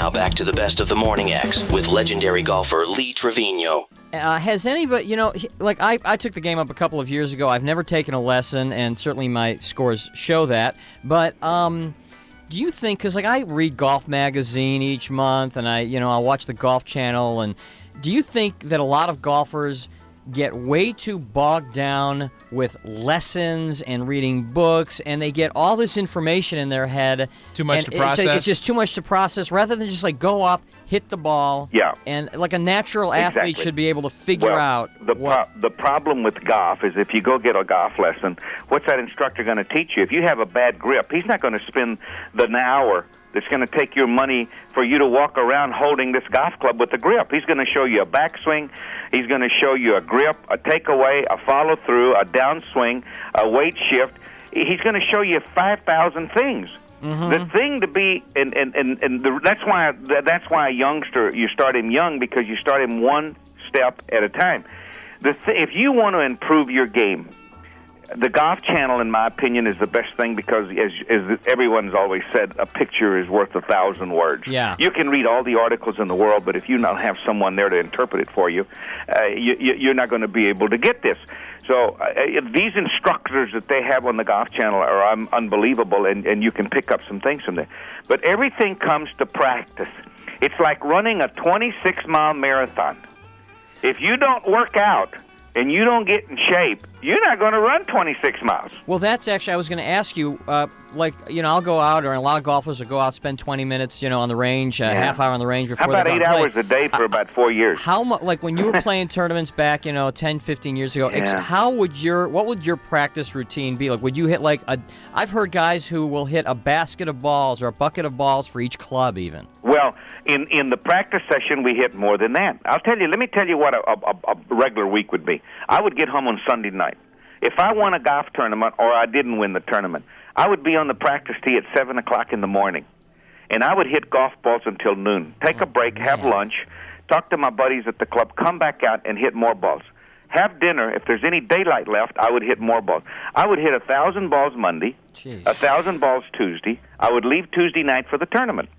Now back to the best of the Morning X with legendary golfer Lee Trevino. Has anybody, like I took the game up a couple of years ago. I've never taken a lesson, and certainly my scores show that. But do you think, because like I read Golf Magazine each month, and I'll watch the Golf Channel, and do you think that a lot of golfers get way too bogged down with lessons and reading books, and they get all this information in their head? Too much to process? It's just too much to process, rather than just like go up, hit the ball, and like a natural athlete should be able to figure out the problem with golf is if you go get a golf lesson, what's that instructor going to teach you? If you have a bad grip, he's not going to spend the hour that's going to take your money for you to walk around holding this golf club with the grip. He's going to show you a backswing. He's going to show you a grip, a takeaway, a follow-through, a downswing, a weight shift. He's going to show you 5,000 things. Mm-hmm. The thing to be, that's why a youngster, you start him young, because you start him one step at a time. If you want to improve your game, the Golf Channel, in my opinion, is the best thing because, as everyone's always said, a picture is worth 1,000 words. Yeah. You can read all the articles in the world, but if you don't have someone there to interpret it for you, you're not going to be able to get this. So these instructors that they have on the Golf Channel are unbelievable, and you can pick up some things from there. But everything comes to practice. It's like running a 26-mile marathon. If you don't work out and you don't get in shape, you're not going to run 26 miles. Well, that's actually, I was going to ask you, I'll go out, or a lot of golfers will go out, spend 20 minutes, on the range, a half hour on the range before How they about go 8 hours a day for about 4 years? How much, like when you were playing tournaments back, 10, 15 years ago, what would your practice routine be? Like, would you hit I've heard guys who will hit a basket of balls or a bucket of balls for each club even. Well, in the practice session, we hit more than that. Let me tell you what a regular week would be. I would get home on Sunday night. If I won a golf tournament or I didn't win the tournament, I would be on the practice tee at 7 o'clock in the morning, and I would hit golf balls until noon. Take a break, have lunch, talk to my buddies at the club, come back out and hit more balls. Have dinner. If there's any daylight left, I would hit more balls. I would hit 1,000 balls Monday, 1,000 balls Tuesday. I would leave Tuesday night for the tournament.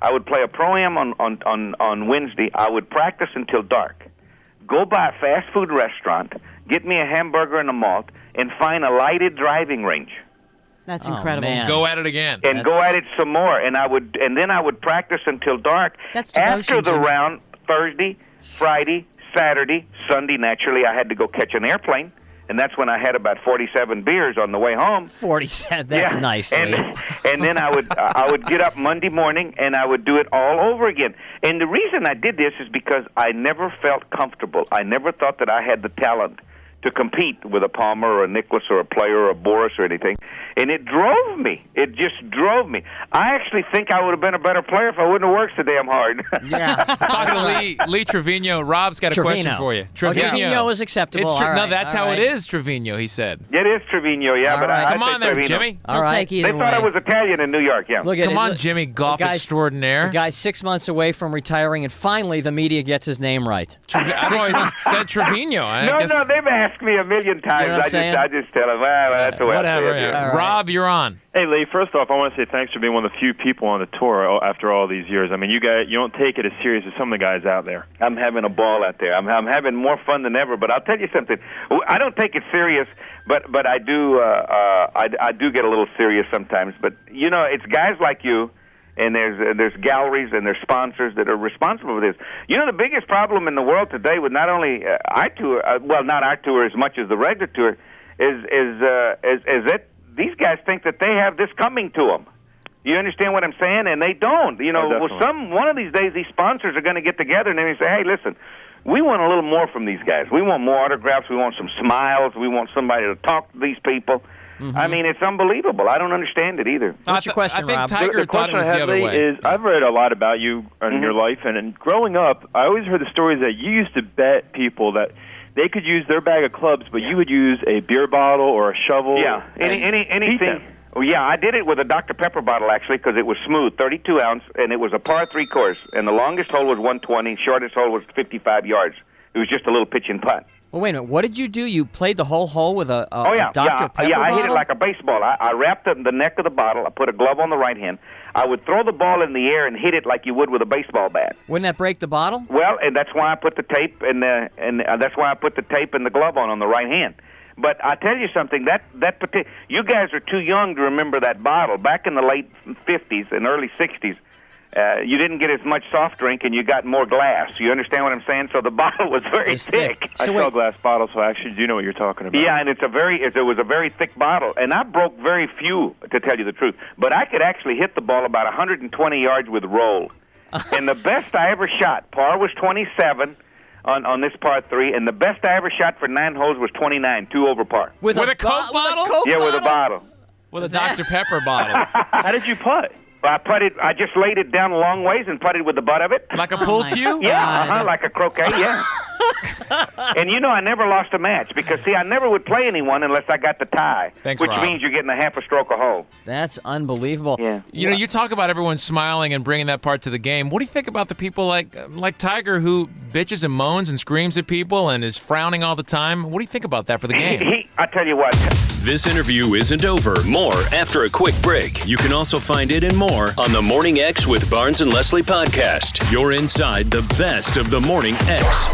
I would play a Pro-Am on Wednesday. I would practice until dark. Go by a fast food restaurant, get me a hamburger and a malt, and find a lighted driving range. That's incredible. Man. Go at it again. And go at it some more. And then I would practice until dark. That's devotion, After the Jimmy. round, Thursday, Friday, Saturday, Sunday, naturally, I had to go catch an airplane. And that's when I had about 47 beers on the way home. 47, that's nice. And then I would get up Monday morning and I would do it all over again. And the reason I did this is because I never felt comfortable. I never thought that I had the talent to compete with a Palmer or a Nicklaus or a Player or a Boris or anything. And it drove me. It just drove me. I actually think I would have been a better player if I wouldn't have worked so damn hard. Yeah. Talking to Lee Trevino, Rob's got a question for you. Trevino is acceptable. No, that's how it is, Trevino, he said. It is Trevino, but come on there, Trevino. Jimmy. I'll take either They thought I was Italian in New York, Look Come on, Jimmy, golf extraordinaire. The guy's 6 months away from retiring, and finally the media gets his name right. I've always said Trevino. No, they've asked me a million times. You know what I'm I just tell them, that's the way whatever. I say it. Yeah. Rob, you're on. Hey, Lee, first off, I want to say thanks for being one of the few people on the tour after all these years. I mean, you don't take it as serious as some of the guys out there. I'm having a ball out there. I'm having more fun than ever. But I'll tell you something. I don't take it serious, but I do I do get a little serious sometimes. But, it's guys like you, and there's galleries and there's sponsors that are responsible for this. The biggest problem in the world today with not only our tour, not our tour as much as the regular tour, is that these guys think that they have this coming to them. You understand what I'm saying? And they don't. One of these days these sponsors are going to get together and they're going to say, hey, listen, we want a little more from these guys. We want more autographs. We want some smiles. We want somebody to talk to these people. Mm-hmm. I mean, it's unbelievable. I don't understand it either. What's your question, I think Rob? Tiger thought it was the other way. Is I've read a lot about you and your life, and growing up, I always heard the stories that you used to bet people that they could use their bag of clubs, but you would use a beer bottle or a shovel. Yeah, anything. Well, yeah, I did it with a Dr. Pepper bottle, actually, because it was smooth, 32 ounce, and it was a par 3 course, and the longest hole was 120, shortest hole was 55 yards. It was just a little pitch and putt. Well, wait a minute. What did you do? You played the whole hole with a Dr. Pepper I bottle? hit it like a baseball. I wrapped the neck of the bottle. I put a glove on the right hand. I would throw the ball in the air and hit it like you would with a baseball bat. Wouldn't that break the bottle? Well, and that's why I put the tape and that's why I put the tape and the glove on the right hand. But I tell you something, you guys are too young to remember that bottle. Back in the late 50s and early 60s, you didn't get as much soft drink and you got more glass. You understand what I'm saying? So the bottle was very thick. I sell glass bottles, so I actually do know what you're talking about. Yeah, and it was a very thick bottle. And I broke very few, to tell you the truth. But I could actually hit the ball about 120 yards with roll. And the best I ever shot, par was 27 on this par 3, and the best I ever shot for 9 holes was 29, 2 over par. With a Coke bottle? With a bottle. With a Dr. Pepper bottle. How did you putt? I just laid it down a long ways and putted with the butt of it. Like a pool cue? Yeah, like a croquet, yeah. And I never lost a match because, I never would play anyone unless I got the tie, which Rob. means you're getting a half a stroke a hole. That's unbelievable. Yeah. You talk about everyone smiling and bringing that part to the game. What do you think about the people like Tiger who bitches and moans and screams at people and is frowning all the time? What do you think about that for the game? I tell you what. This interview isn't over. More after a quick break. You can also find it and more on the Morning X with Barnes and Leslie podcast. You're inside the best of the Morning X.